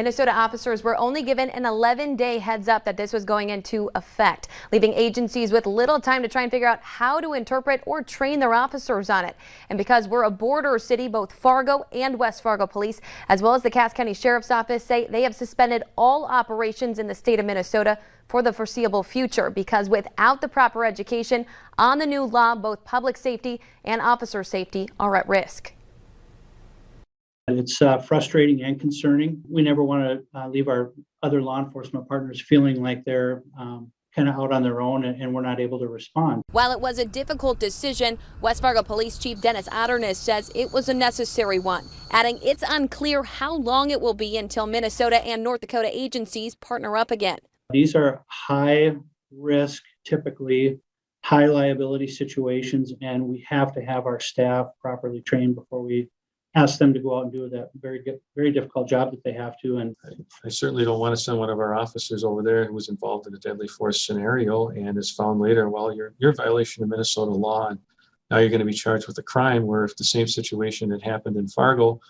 Minnesota officers were only given an 11-day heads up that this was going into effect, leaving agencies with little time to try and figure out how to interpret or train their officers on it. And because we're a border city, both Fargo and West Fargo Police, as well as the Cass County Sheriff's Office, say they have suspended all operations in the state of Minnesota for the foreseeable future, because without the proper education on the new law, both public safety and officer safety are at risk. It's frustrating and concerning. We never want to leave our other law enforcement partners feeling like they're kind of out on their own and we're not able to respond. While it was a difficult decision, West Fargo Police Chief Dennis Otterness says it was a necessary one, adding it's unclear how long it will be until Minnesota and North Dakota agencies partner up again. These are high risk, typically high liability situations, and we have to have our staff properly trained before we ask them to go out and do that very difficult job that they have to. And I certainly don't want to send one of our officers over there who was involved in a deadly force scenario and is found later, well, you're in violation of Minnesota law, and now you're going to be charged with a crime, where if the same situation had happened in Fargo,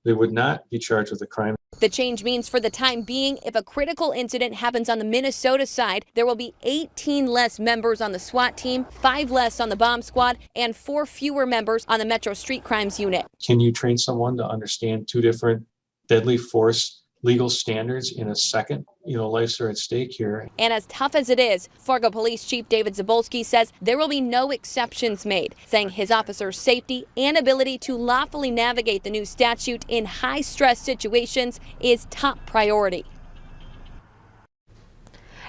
they would not be charged with a crime. The change means for the time being, if a critical incident happens on the Minnesota side, there will be 18 less members on the SWAT team, 5 less on the bomb squad, and 4 fewer members on the Metro Street Crimes Unit. Can you train someone to understand 2 different deadly force legal standards in a second? Lives are at stake here. And as tough as it is, Fargo Police Chief David Zabolski says there will be no exceptions made, saying his officers' safety and ability to lawfully navigate the new statute in high-stress situations is top priority.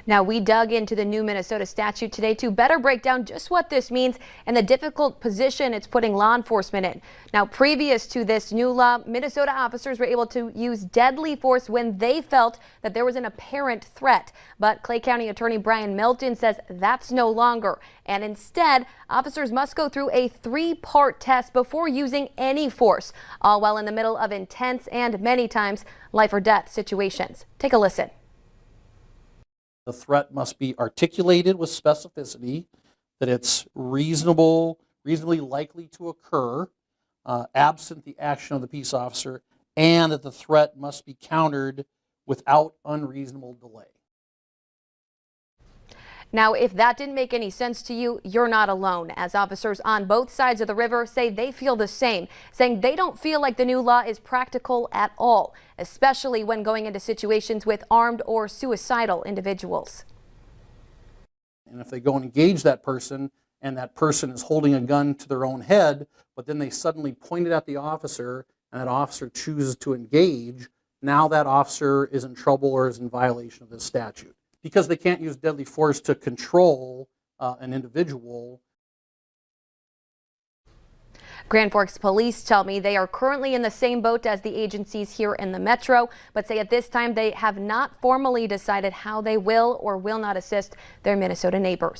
Now, we dug into the new Minnesota statute today to better break down just what this means and the difficult position it's putting law enforcement in. Now, previous to this new law, Minnesota officers were able to use deadly force when they felt that there was an apparent threat. But Clay County Attorney Brian Melton says that's no longer. And instead, officers must go through a 3-part test before using any force, all while in the middle of intense and many times life or death situations. Take a listen. The threat must be articulated with specificity, that it's reasonably likely to occur, absent the action of the peace officer, and that the threat must be countered without unreasonable delay. Now, if that didn't make any sense to you, you're not alone, as officers on both sides of the river say they feel the same, saying they don't feel like the new law is practical at all, especially when going into situations with armed or suicidal individuals. And if they go and engage that person, and that person is holding a gun to their own head, but then they suddenly point it at the officer, and that officer chooses to engage, now that officer is in trouble or is in violation of this statute. Because they can't use deadly force to control an individual. Grand Forks police tell me they are currently in the same boat as the agencies here in the metro, but say at this time they have not formally decided how they will or will not assist their Minnesota neighbors.